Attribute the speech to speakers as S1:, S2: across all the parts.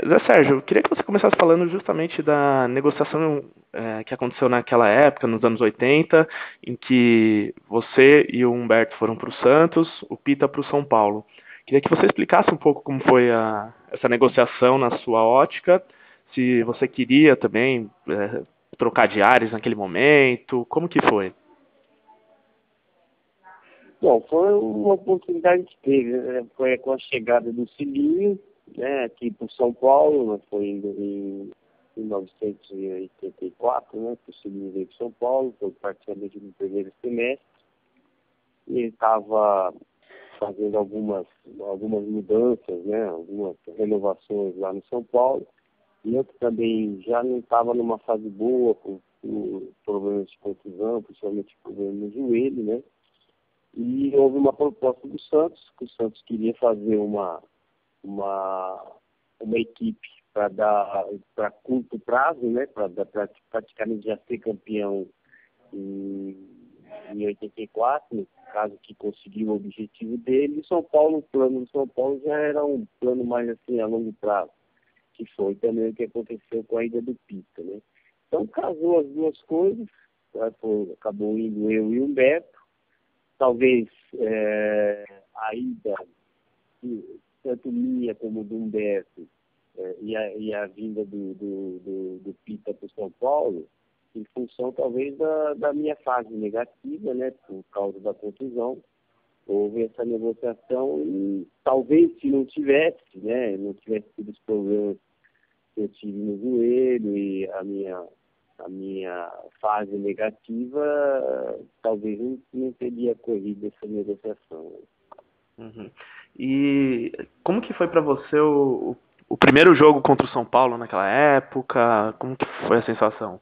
S1: Zé Sérgio, eu queria que você começasse falando justamente da negociação que aconteceu naquela época, nos anos 80, em que você e o Humberto foram para o Santos, o Pita para o São Paulo. Queria que você explicasse um pouco como foi essa negociação na sua ótica, se você queria também trocar de ares naquele momento, como que foi?
S2: Bom, foi uma oportunidade que teve, né? Foi com a chegada do Cilinho, né, aqui para São Paulo, né? Foi em 1984, né, que o Cilinho veio para São Paulo, foi praticamente no primeiro semestre, e ele estava fazendo algumas mudanças, né, algumas renovações lá no São Paulo, e eu também já não estava numa fase boa, com problemas de contusão, principalmente problemas no joelho, né. E houve uma proposta do Santos, que o Santos queria fazer uma, uma equipe para dar para curto prazo, né, para praticamente já ser campeão em 84, no caso que conseguiu o objetivo dele. E São Paulo, o plano do São Paulo já era um plano mais assim a longo prazo, que foi também o que aconteceu com a ida do Pita, né? Então casou as duas coisas, né, acabou indo eu e o Humberto. Talvez a ida, tanto minha como do Humberto, e a vinda do Pita para o São Paulo, em função talvez da minha fase negativa, né, por causa da contusão, houve essa negociação e talvez se não tivesse, né, não tivesse tido os problemas que eu tive no joelho e a minha fase negativa, talvez não teria corrido essa negociação.
S1: Uhum. E como que foi para você o primeiro jogo contra o São Paulo naquela época? Como que foi a sensação?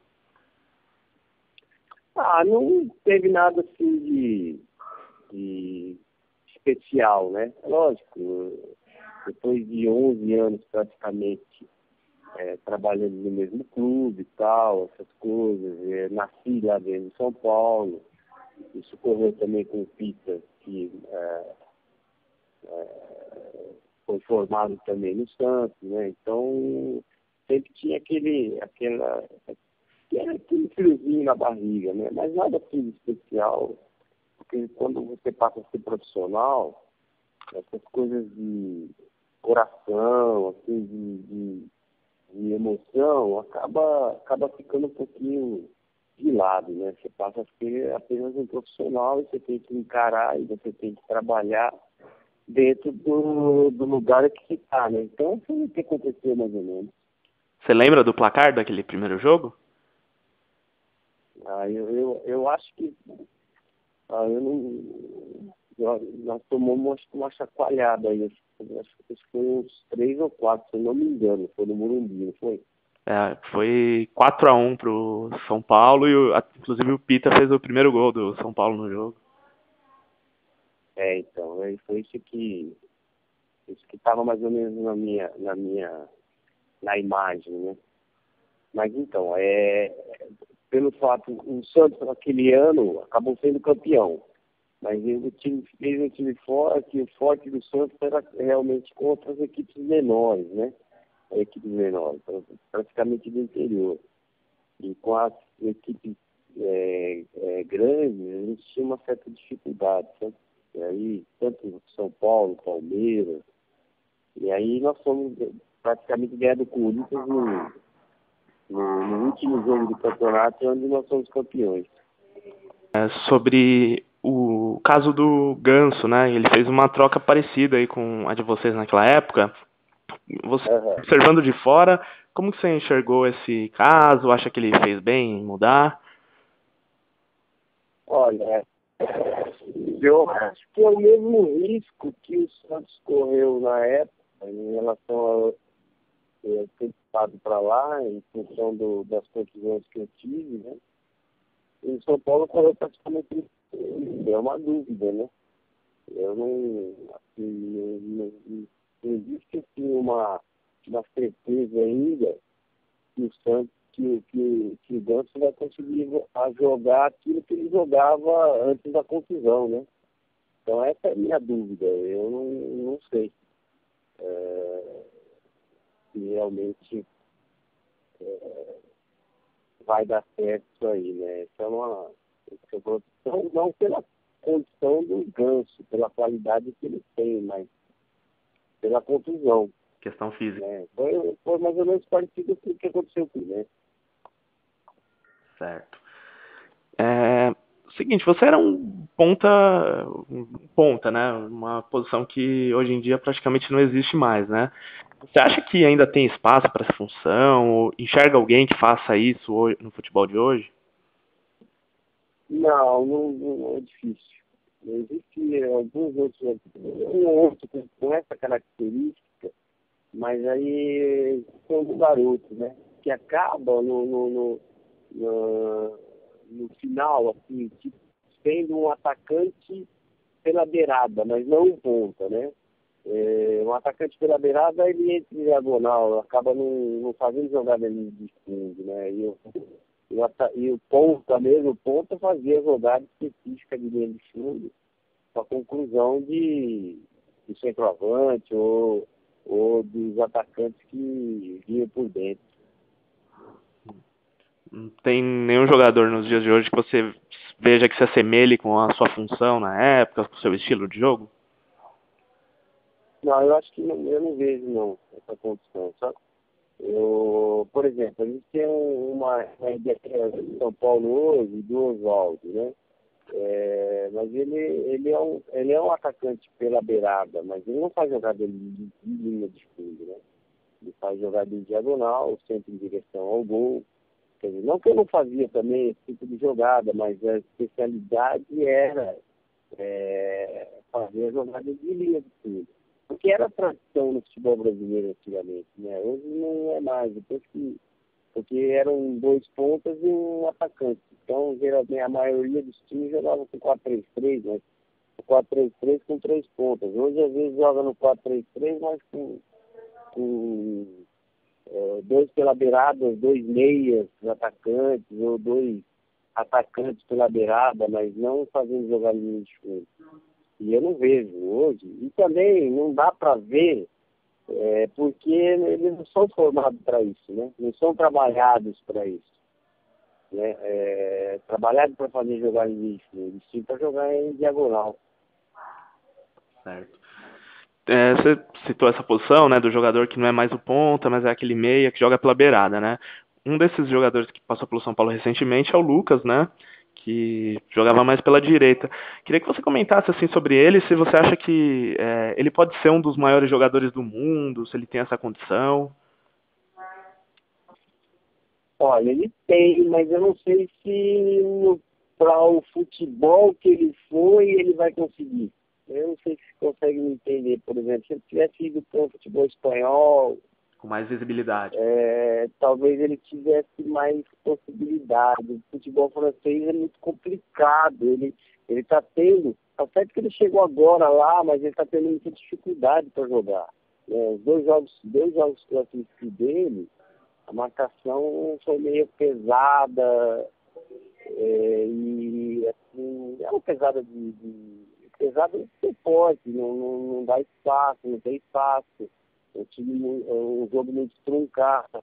S2: Não teve nada assim de especial, né? Lógico, depois de 11 anos praticamente trabalhando no mesmo clube e tal, essas coisas, nasci lá dentro de São Paulo, isso ocorreu também com o Pita, que foi formado também no Santos, né? Então, sempre tinha aquele friozinho na barriga, né? Mas nada assim de especial, porque quando você passa a ser profissional, essas coisas de coração, assim, de emoção, acaba ficando um pouquinho de lado, né? Você passa a ser apenas um profissional e você tem que encarar e você tem que trabalhar dentro do lugar que você está, né? Então, foi o que aconteceu mais ou menos.
S1: Você lembra do placar daquele primeiro jogo?
S2: Eu acho que eu não, nós tomamos acho que uma chacoalhada aí. Acho que foi uns 3 ou 4, se eu não me engano. Foi no Morumbi, não foi?
S1: Foi 4-1 pro São Paulo e inclusive o Pita fez o primeiro gol do São Paulo no jogo.
S2: Então, aí foi isso que estava mais ou menos na imagem, né? Mas então, pelo fato, o Santos naquele ano acabou sendo campeão. Mas o time fez um time forte, e o forte do Santos era realmente contra as equipes menores, né? Equipes menores, praticamente do interior. E com as equipes grandes, a gente tinha uma certa dificuldade, sabe? E aí, tanto São Paulo, Palmeiras, e aí nós fomos praticamente ganhar do Corinthians no último jogo do campeonato, onde nós somos campeões.
S1: Sobre o caso do Ganso, né? Ele fez uma troca parecida aí com a de vocês naquela época. Você,
S2: Uhum.
S1: observando de fora, como que você enxergou esse caso? Acha que ele fez bem em mudar?
S2: Olha, eu acho que é o mesmo risco que o Santos correu na época, em relação a ter estado para lá, em função das contusões que eu tive, né? E o São Paulo correu praticamente, é uma dúvida, né? Eu não, assim, não existe assim, uma certeza ainda que o Santos, que o Ganso vai conseguir jogar aquilo que ele jogava antes da contusão, né? Então essa é a minha dúvida, eu não sei. E realmente vai dar certo isso aí, né? Então, não pela condição do Ganso, pela qualidade que ele tem, mas pela contusão.
S1: Questão física.
S2: Né? Foi mais ou menos parecido com o que aconteceu com ele, né?
S1: Certo. Seguinte, você era um ponta, né? Uma posição que hoje em dia praticamente não existe mais, né? Você acha que ainda tem espaço para essa função? Ou enxerga alguém que faça isso hoje, no futebol de hoje?
S2: Não é difícil. Existe alguns outros, um ou outro com essa característica, mas aí são garotos, né? Que acabam no final, assim, tipo, sendo um atacante pela beirada, mas não um ponta, né? Um atacante pela beirada, ele entra em diagonal, acaba não fazendo jogada de fundo, né? E o ponta mesmo, o ponta fazia jogada específica de linha de fundo, com a conclusão do centroavante ou dos atacantes que vinham por dentro.
S1: Não tem nenhum jogador nos dias de hoje que você veja que se assemelhe com a sua função na época, com o seu estilo de jogo?
S2: Não, eu acho que eu não vejo não essa condição, sabe? Por exemplo, a gente tem uma ideia de São Paulo hoje do Oswaldo, né? Mas ele é um atacante pela beirada, mas ele não faz jogada de linha de fundo, né? Ele faz jogada em diagonal, sempre em direção ao gol. Quer dizer, não que eu não fazia também esse tipo de jogada, mas a especialidade era fazer a jogada de linha de fundo. Porque era tradição no futebol brasileiro antigamente, né? Hoje não é mais, porque eram dois pontas e um atacante. Então, geralmente, a maioria dos times jogava com 4-3-3, né? 4-3-3 com três pontas. Hoje, às vezes, joga no 4-3-3, mas com dois pela beirada, dois meias atacantes, ou dois atacantes pela beirada, mas não fazendo jogar linha de fundo. E eu não vejo hoje. E também não dá para ver, porque eles não são formados para isso, né? Não são trabalhados para isso. Né? Trabalhado para fazer jogar em linha de fundo, eles sim para jogar em diagonal.
S1: Certo. Você citou essa posição, né, do jogador que não é mais o ponta, mas é aquele meia que joga pela beirada, né? Um desses jogadores que passou pelo São Paulo recentemente é o Lucas, né, que jogava mais pela direita. Queria que você comentasse assim sobre ele, se você acha que ele pode ser um dos maiores jogadores do mundo, se ele tem essa condição.
S2: Olha, ele tem, mas eu não sei se para o futebol que ele foi, ele vai conseguir. Eu não sei se você consegue me entender, por exemplo, se ele tivesse ido para o futebol espanhol,
S1: Com mais visibilidade.
S2: talvez ele tivesse mais possibilidade. O futebol francês é muito complicado. Ele está tendo, tá certo que ele chegou agora lá, mas ele está tendo muita dificuldade para jogar. Os dois jogos que eu assisti dele, a marcação foi meio pesada, e assim, é uma pesada pesada de ser forte, não dá espaço, não tem espaço. É um jogo muito truncado.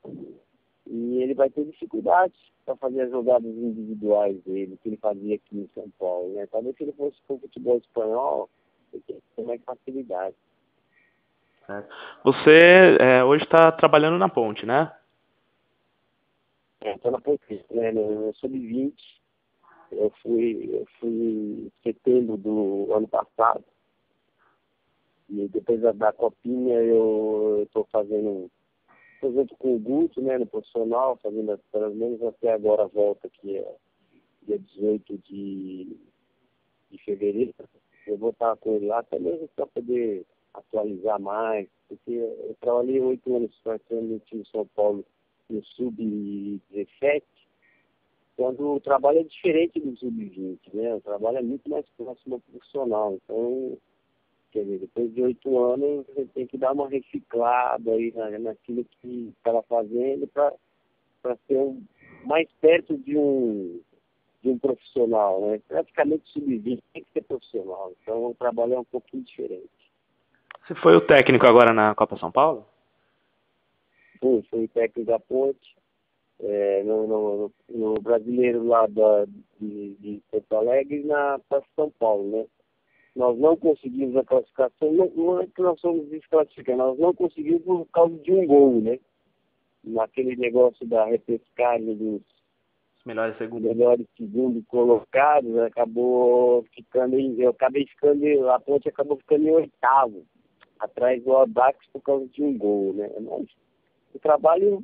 S2: E ele vai ter dificuldade para fazer as jogadas individuais dele, que ele fazia aqui em São Paulo. Né? Talvez se ele fosse para o futebol espanhol, ele teria mais facilidade.
S1: Certo. Você hoje está trabalhando na Ponte, né?
S2: Estou na Ponte, né? No Sub-20. Eu fui em setembro do ano passado. E depois da Copinha eu estou fazendo, por exemplo, com o Guto, né, no profissional, fazendo pelo menos até agora a volta, que é dia 18 de fevereiro. Eu vou estar com ele lá até mesmo para poder atualizar mais, porque eu trabalhei 8 anos participando no time de São Paulo no Sub-17, quando o trabalho é diferente do Sub-20, né? O trabalho é muito mais próximo ao profissional. Então, quer dizer, depois de 8 anos, você tem que dar uma reciclada aí naquilo que estava fazendo para ser mais perto de um profissional, né? Praticamente sub-20 tem que ser profissional. Então, o trabalho é um pouquinho diferente.
S1: Você foi o técnico agora na Copa São Paulo?
S2: Fui técnico da Ponte, no brasileiro lá de Porto Alegre e na Praça São Paulo, né? Nós não conseguimos a classificação, não é que nós somos desclassificados, nós não conseguimos por causa de um gol, né? Naquele negócio da repescagem dos
S1: Melhores segundos.
S2: melhores segundos colocados, acabou ficando a Ponte acabou ficando em oitavo, atrás do Audax por causa de um gol, né? Mas o trabalho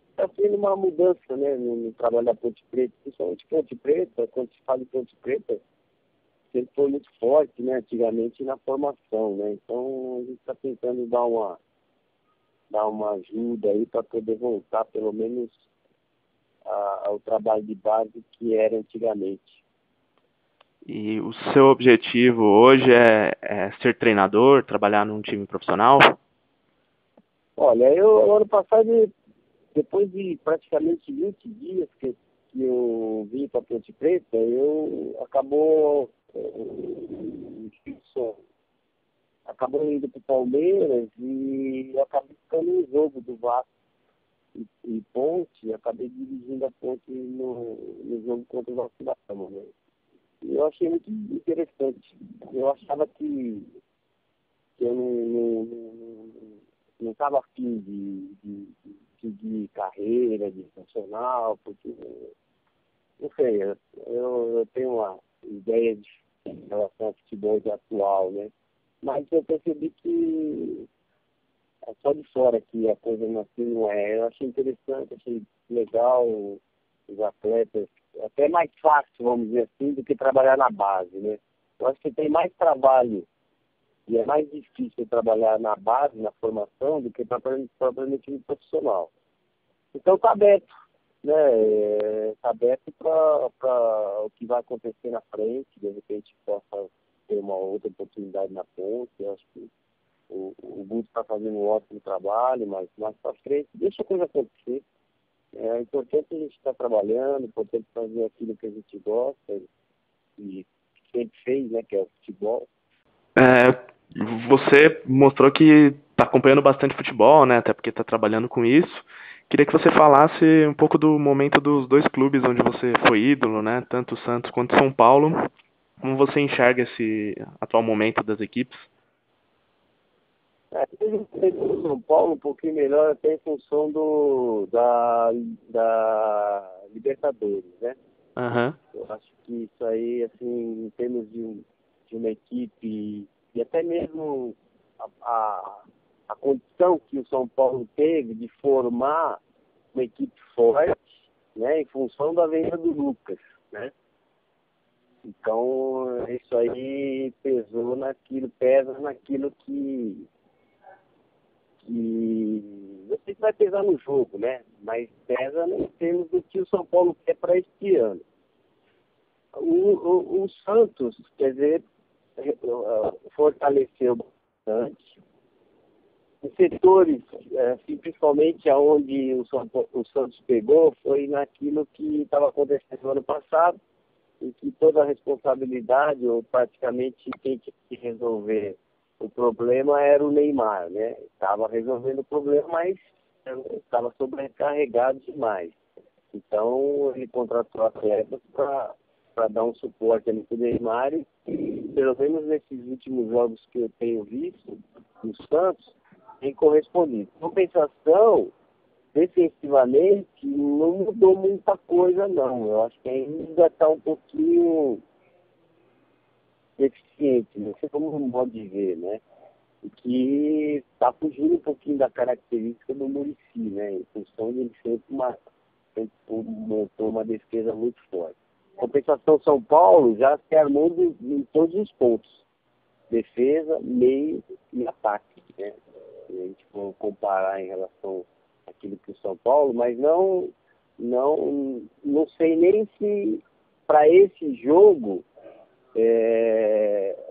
S2: está sendo uma mudança, né, no trabalho da Ponte Preta, principalmente Ponte Preta. Quando se fala em Ponte Preta, sempre foi muito forte, né, antigamente na formação, né? Então a gente está tentando dar uma ajuda aí para poder voltar pelo menos ao trabalho de base que era antigamente.
S1: E o seu objetivo hoje é ser treinador, trabalhar num time profissional?
S2: Olha, eu ano passado, depois de praticamente 20 dias que eu vim para Ponte Preta, acabou indo para o Palmeiras e eu acabei ficando no jogo do Vasco e Ponte, acabei dirigindo a Ponte no jogo contra o Vasco da Gama, né? E eu achei muito interessante. Eu achava que eu não estava afim de seguir carreira de profissional, porque, não sei, eu tenho uma ideia em relação ao futebol atual, né? Mas eu percebi que é só de fora que a coisa assim não é. Eu achei interessante, achei legal os atletas, até mais fácil, vamos dizer assim, do que trabalhar na base, né? Eu acho que tem mais trabalho e é mais difícil trabalhar na base, na formação, do que propriamente no profissional. Então está aberto, né? Está aberto para o que vai acontecer na frente, de repente possa ter uma outra oportunidade na Ponte. Eu acho que o Guto está fazendo um ótimo trabalho, mas mais para frente, deixa a coisa acontecer. É importante a gente estar trabalhando, é importante fazer aquilo que a gente gosta e sempre fez, né, que é o futebol.
S1: Você mostrou que está acompanhando bastante futebol, né? Até porque está trabalhando com isso. Queria que você falasse um pouco do momento dos dois clubes onde você foi ídolo, né? Tanto o Santos quanto o São Paulo. Como você enxerga esse atual momento das equipes?
S2: Teve um tempo no São Paulo um pouquinho melhor até em função da Libertadores, né?
S1: Uhum.
S2: Eu acho que isso aí, assim, em termos de uma equipe e até mesmo a condição que o São Paulo teve de formar uma equipe forte, né, em função da venda do Lucas, né? Então, isso aí pesa naquilo que não sei se vai pesar no jogo, né? Mas pesa em termos do que o São Paulo quer para este ano. O Santos, quer dizer, fortaleceu bastante. Os setores, assim, principalmente aonde o Santos pegou, foi naquilo que estava acontecendo no ano passado, em que toda a responsabilidade, ou praticamente quem tinha que resolver o problema era o Neymar, né? Estava resolvendo o problema, mas estava sobrecarregado demais. Então, ele contratou atletas para dar um suporte ali para o Neymar e, pelo menos nesses últimos jogos que eu tenho visto, no Santos, tem correspondido. Compensação, defensivamente, não mudou muita coisa, não. Eu acho que ainda está um pouquinho deficiente, não sei como não pode ver, né? E que está fugindo um pouquinho da característica do Muricy, né? Em função de ele sempre montou uma defesa muito forte. Compensação, São Paulo já se armou em todos os pontos. Defesa, meio e ataque, né? Se a gente for comparar em relação àquilo que o São Paulo, mas não sei nem se para esse jogo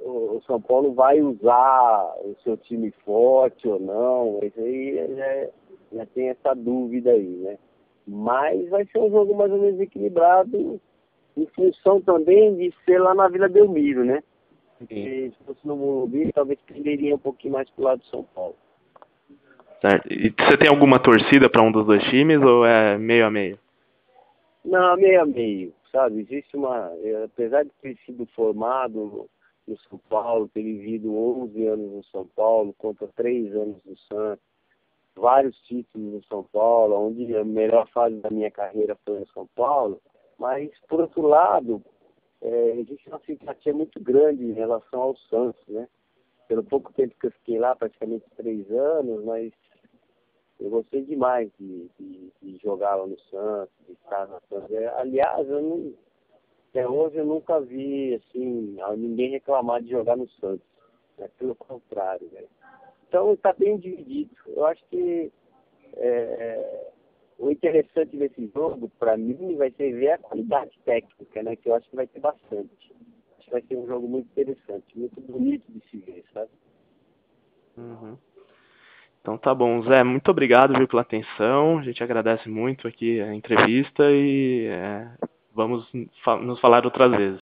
S2: o São Paulo vai usar o seu time forte ou não. Isso aí já tem essa dúvida aí, né? Mas vai ser um jogo mais ou menos equilibrado, em função também de ser lá na Vila Belmiro, né? Porque se fosse no Morumbi, talvez perderia um pouquinho mais pro lado de São Paulo.
S1: Certo. E você tem alguma torcida para um dos dois times ou é meio a meio?
S2: Não, meio a meio, sabe? Existe apesar de ter sido formado no São Paulo, ter vivido 11 anos no São Paulo, contra 3 anos no Santos, vários títulos no São Paulo, onde a melhor fase da minha carreira foi no São Paulo, mas, por outro lado, existe uma simpatia muito grande em relação ao Santos, né? Pelo pouco tempo que eu fiquei lá, praticamente 3 anos, mas eu gostei demais de jogar lá no Santos, de estar na Santos. Aliás, até hoje eu nunca vi assim, ninguém reclamar de jogar no Santos. Né? Pelo contrário, né? Então está bem dividido. Eu acho que o interessante desse jogo, para mim, vai ser ver a qualidade técnica, né? Que eu acho que vai ter bastante. Acho que vai ser um jogo muito interessante, muito bonito de se ver, sabe?
S1: Uhum. Então tá bom, Zé, muito obrigado, viu, pela atenção. A gente agradece muito aqui a entrevista e vamos nos falar outras vezes.